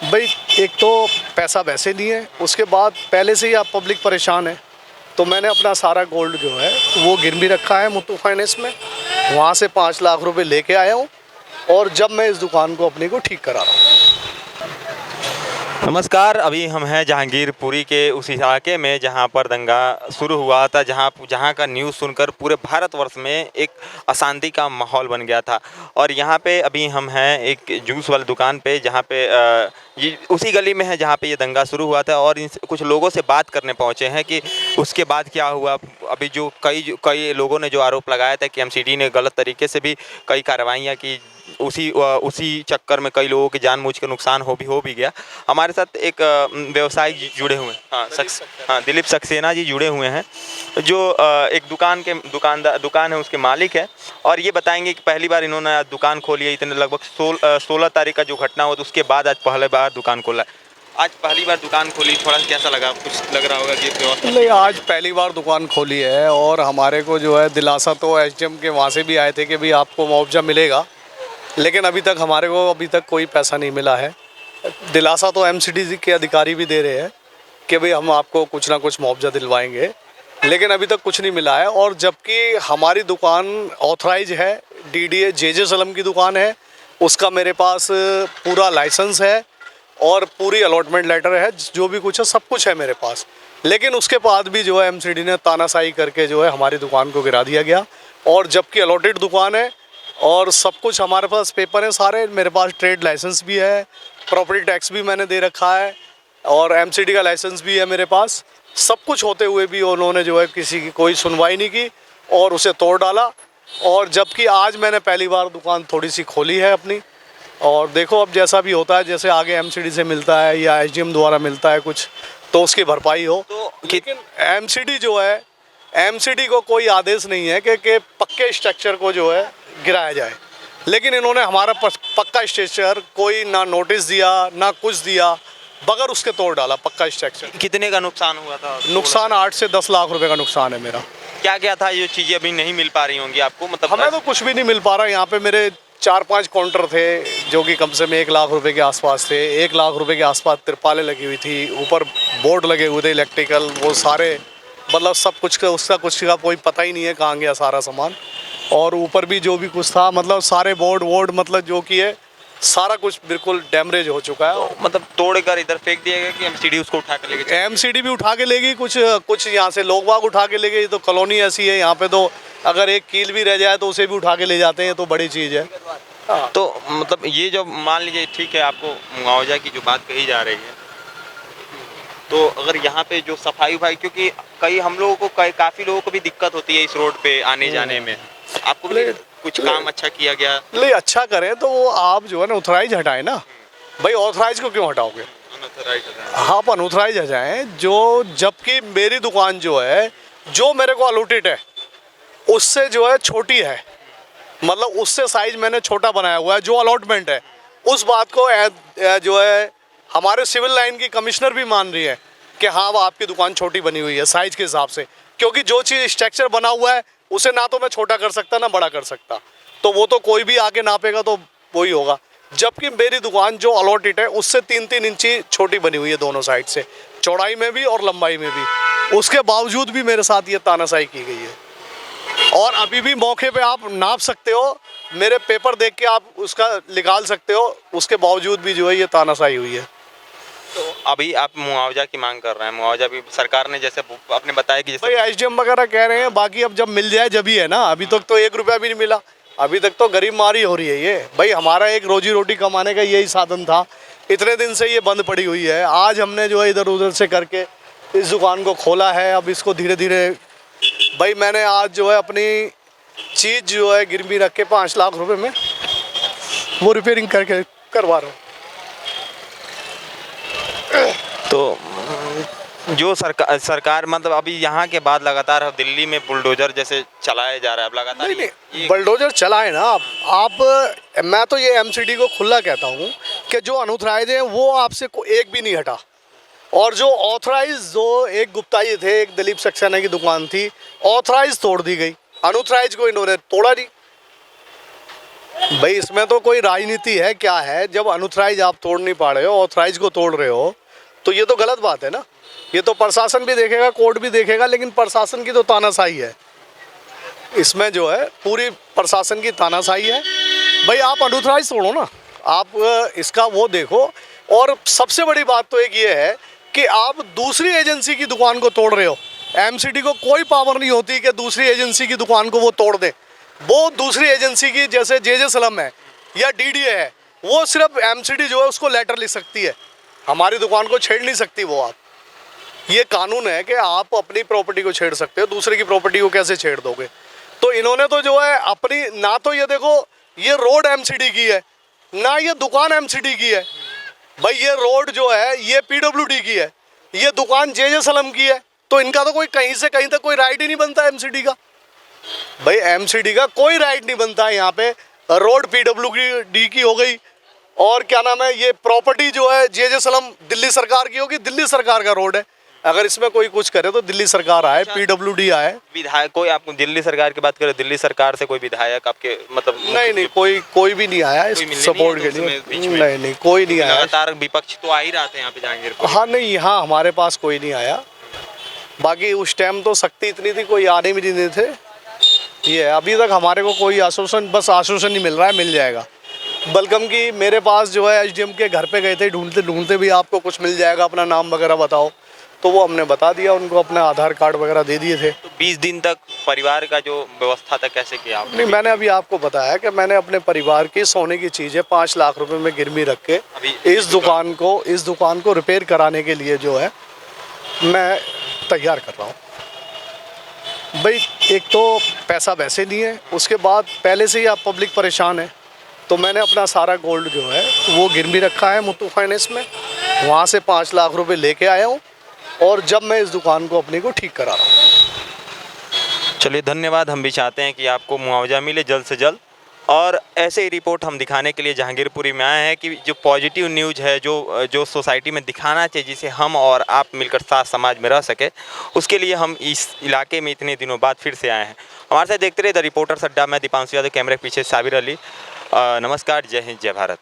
भाई एक तो पैसा वैसे नहीं है, उसके बाद पहले से ही आप पब्लिक परेशान है, तो मैंने अपना सारा गोल्ड जो है वो गिरवी रखा है मुथूट फाइनेंस में। वहाँ से 5 लाख रुपए लेके आया हूँ और जब मैं इस दुकान को अपनी को ठीक करा रहा हूँ। नमस्कार, अभी हम हैं जहांगीरपुरी के उस इलाके में जहां पर दंगा शुरू हुआ था, जहां का न्यूज़ सुनकर पूरे भारतवर्ष में एक अशांति का माहौल बन गया था। और यहां पे अभी हम हैं एक जूस वाली दुकान पे, जहां पे ये उसी गली में है जहां पे ये दंगा शुरू हुआ था। और इन कुछ लोगों से बात करने पहुंचे हैं कि उसके बाद क्या हुआ। अभी जो कई लोगों ने जो आरोप लगाया था कि एमसीडी ने गलत तरीके से भी कई कार्रवाइयाँ की, उसी चक्कर में कई लोगों की जानबूझ के नुकसान हो भी गया। हमारे साथ एक व्यवसायी जुड़े हुए हैं, हाँ, दिलीप सक्सेना जी जुड़े हुए हैं, जो एक दुकान है, उसके मालिक है। और ये बताएंगे कि पहली बार इन्होंने आज दुकान खोली है, इतने लगभग 16 तारीख का जो घटना हुआ तो उसके बाद आज पहले बार दुकान खोला है। आज पहली बार दुकान खोली, थोड़ा कैसा लगा? कुछ लग रहा होगा कि व्यवस्था नहीं, आज पहली बार दुकान खोली है और हमारे को जो है दिलासा तो एसडीएम के वहाँ से भी आए थे कि भाई आपको मुआवजा मिलेगा, लेकिन अभी तक कोई पैसा नहीं मिला है। दिलासा तो एमसीडी के अधिकारी भी दे रहे हैं कि भाई हम आपको कुछ ना कुछ मुआवजा दिलवाएंगे, लेकिन अभी तक कुछ नहीं मिला है। और जबकि हमारी दुकान ऑथराइज है, डीडीए जे सलम की दुकान है, उसका मेरे पास पूरा लाइसेंस है और पूरी अलॉटमेंट लेटर है, जो भी कुछ है सब कुछ है मेरे पास। लेकिन उसके बाद भी जो है एमसीडी ने तानाशाही करके जो है हमारी दुकान को गिरा दिया गया। और जबकि अलॉटेड दुकान है और सब कुछ हमारे पास पेपर है सारे, मेरे पास ट्रेड लाइसेंस भी है, प्रॉपर्टी टैक्स भी मैंने दे रखा है और एमसीडी का लाइसेंस भी है मेरे पास। सब कुछ होते हुए भी उन्होंने जो है किसी की कोई सुनवाई नहीं की और उसे तोड़ डाला। और जबकि आज मैंने पहली बार दुकान थोड़ी सी खोली है अपनी, और देखो अब जैसा भी होता है, जैसे आगे एमसीडी से मिलता है या एसडीएम द्वारा मिलता है कुछ, तो उसकी भरपाई हो। तो लेकिन एमसीडी जो है, एमसीडी को कोई आदेश नहीं है कि पक्के स्ट्रक्चर को जो है गिराया जाए, लेकिन इन्होंने हमारा पक्का स्ट्रक्चर कोई ना नोटिस दिया ना कुछ दिया, बगैर उसके तोड़ डाला पक्का स्ट्रक्चर। कितने का नुकसान हुआ था? नुकसान 8 से 10 लाख रुपए का नुकसान है मेरा। क्या था ये चीज़ें अभी नहीं मिल पा रही होंगी आपको? मतलब हमें तो कुछ भी नहीं मिल पा रहा। यहाँ पे मेरे 4-5 काउंटर थे जो कि कम से कम 1 लाख रुपए के आसपास थे। 1 लाख रुपए के आसपास तिरपालें लगी हुई थी, ऊपर बोर्ड लगे हुए थे इलेक्ट्रिकल, वो सारे मतलब सब कुछ का उसका कुछ का कोई पता ही नहीं है कहाँ गया सारा सामान। और ऊपर भी जो भी कुछ था, मतलब सारे बोर्ड मतलब जो कि है सारा कुछ बिल्कुल डैमेज हो चुका है। तो मतलब तोड़कर इधर फेंक दिया गया कि एमसीडी उसको उठा के लेके? एमसीडी भी उठा के लेगी, कुछ यहाँ से लोग बाग उठा के ले गए। तो कॉलोनी ऐसी है यहाँ पे, तो अगर एक कील भी रह जाए तो उसे भी उठा के ले जाते हैं, तो बड़ी चीज़ है। हाँ। तो मतलब ये जो मान लीजिए ठीक है, आपको मुआवजा की जो बात कही जा रही है, तो अगर यहाँ पे जो सफाई भाई, क्योंकि हम लोगों को काफ़ी लोगों को भी दिक्कत होती है इस रोड पे आने जाने में, आपको भी कुछ काम अच्छा किया गया? ले अच्छा करें तो वो आप जो है ना ऑथराइज हटाएं ना भाई। ऑथराइज को क्यों हटाओगे? हाँ, आप अनऑथराइज हटाएं। जो जबकि मेरी दुकान जो है, जो मेरे को अलॉटेड है उससे जो है छोटी है, मतलब उससे साइज मैंने छोटा बनाया हुआ है जो अलॉटमेंट है। उस बात को जो है हमारे सिविल लाइन की कमिश्नर भी मान रही है कि हाँ वो आपकी दुकान छोटी बनी हुई है साइज के हिसाब से, क्योंकि जो चीज़ स्ट्रक्चर बना हुआ है उसे ना तो मैं छोटा कर सकता ना बड़ा कर सकता, तो वो तो कोई भी आके नापेगा तो वही होगा। जबकि मेरी दुकान जो अलॉटेड है उससे 3-3 इंची छोटी बनी हुई है दोनों साइड से, चौड़ाई में भी और लंबाई में भी। उसके बावजूद भी मेरे साथ ये तानाशाही की गई है। और अभी भी मौके पे आप नाप सकते हो, मेरे पेपर देख के आप उसका निकाल सकते हो, उसके बावजूद भी जो है ये तानाशाही हुई है। तो अभी आप मुआवजा की मांग कर रहे हैं? मुआवजा भी सरकार ने जैसे आपने बताया कि भाई एसडीएम वगैरह कह रहे हैं, बाकी अब जब मिल जाए जब ही है ना। अभी तक तो 1 रुपया भी नहीं मिला, अभी तक तो गरीब मारी हो रही है ये। भाई हमारा एक रोजी रोटी कमाने का यही साधन था, इतने दिन से ये बंद पड़ी हुई है। आज हमने जो है इधर उधर से करके इस दुकान को खोला है। अब इसको धीरे धीरे भाई मैंने आज जो है अपनी चीज़ जो है गिरवी रख के 5 लाख रुपए में वो रिपेयरिंग करके करवा रहा हूँ। तो जो सरकार मतलब अभी यहाँ के बाद लगातार दिल्ली में बुलडोजर जैसे चलाया जा रहा है अब लगातार। नहीं, बुलडोजर चलाए ना आप। मैं तो ये एमसीडी को खुला कहता हूँ कि जो अनऑथराइज है वो आपसे एक भी नहीं हटा, और जो ऑथराइज, जो एक गुप्ता जी थे, एक दिलीप सक्सेना की दुकान थी, ऑथराइज तोड़ दी गई, अनऑथराइज को इन्होंने तोड़ा नहीं। भाई इसमें तो कोई राजनीति है क्या है, जब अनऑथराइज आप तोड़ नहीं पा रहे हो, ऑथराइज को तोड़ रहे हो, तो ये तो गलत बात है ना। ये तो प्रशासन भी देखेगा, कोर्ट भी देखेगा, लेकिन प्रशासन की तो तानाशाही है इसमें, जो है पूरी प्रशासन की तानाशाही है। भाई आप अनऑथराइज तोड़ो ना, आप इसका वो देखो। और सबसे बड़ी बात तो एक ये है कि आप दूसरी एजेंसी की दुकान को तोड़ रहे हो। एमसीडी को कोई पावर नहीं होती कि दूसरी एजेंसी की दुकान को वो तोड़ दे। वो दूसरी एजेंसी की, जैसे जे सलम है या डीडीए है, वो सिर्फ एमसीडी जो है उसको लेटर लिख सकती है, हमारी दुकान को छेड़ नहीं सकती वो। आप, ये कानून है कि आप अपनी प्रॉपर्टी को छेड़ सकते हो, दूसरे की प्रॉपर्टी को कैसे छेड़ दोगे। तो इन्होंने तो जो है अपनी, ना तो ये देखो ये रोड एमसीडी की है, ना ये दुकान एमसीडी की है। भाई ये रोड जो है ये पीडब्ल्यूडी की है, ये दुकान जे सलम की है, तो इनका तो कोई कहीं से कहीं तक कोई राइट ही नहीं बनता एमसीडी का। भाई एमसीडी का कोई राइट नहीं बनता है यहाँ पे। रोड पीडब्ल्यूडी की हो गई, और क्या नाम है, ये प्रॉपर्टी जो है जे सलम दिल्ली सरकार की होगी, दिल्ली सरकार का रोड है। अगर इसमें कोई कुछ करे तो दिल्ली सरकार आए, पीडब्ल्यूडी आए। विधायक कोई, आपको दिल्ली सरकार की बात करें, दिल्ली सरकार से कोई विधायक आपके मतलब नहीं, कोई भी नहीं आया इस सपोर्ट के लिए। नहीं, कोई नहीं आया। लगातार विपक्ष तो आ ही रहा था यहाँ पे जहांगीरपुर। हाँ नहीं, यहाँ हमारे पास कोई नहीं आया। बाकी उस टाइम तो सख्ती इतनी थी, कोई आने भी नहीं थे। ये अभी तक हमारे को कोई आश्वासन, बस आश्वासन ही मिल रहा है, मिल जाएगा। बलगम की मेरे पास जो है एसडीएम के घर पे गए थे, ढूंढते भी आपको कुछ मिल जाएगा, अपना नाम वगैरह बताओ, तो वो हमने बता दिया उनको, अपने आधार कार्ड वगैरह दे दिए थे। तो 20 दिन तक परिवार का जो व्यवस्था था कैसे किया आपने? नहीं, मैंने अभी आपको बताया कि मैंने अपने परिवार की सोने की चीज़ें 5 लाख रुपए में गिरवी रख के इस दुकान को रिपेयर कराने के लिए जो है मैं तैयार कर रहा हूँ। भाई एक तो पैसा वैसे नहीं है, उसके बाद पहले से ही आप पब्लिक परेशान है, तो मैंने अपना सारा गोल्ड जो है वो गिरवी रखा है मुथूट फाइनेंस में, वहाँ से 5 लाख रुपए लेके आया हूँ, और जब मैं इस दुकान को अपने को ठीक करा रहा हूँ। चलिए धन्यवाद। हम भी चाहते हैं कि आपको मुआवजा मिले जल्द से जल्द, और ऐसे ही रिपोर्ट हम दिखाने के लिए जहांगीरपुरी में आए हैं कि जो पॉजिटिव न्यूज़ है, जो सोसाइटी में दिखाना चाहिए, जिसे हम और आप मिलकर साथ समाज में रह सके, उसके लिए हम इस इलाके में इतने दिनों बाद फिर से आए हैं। हमारे साथ देखते रहे द रिपोर्टर्स अड्डा। मैं दीपांशु यादव, कैमरे के पीछे साबिर अली। नमस्कार, जय हिंद, जय भारत।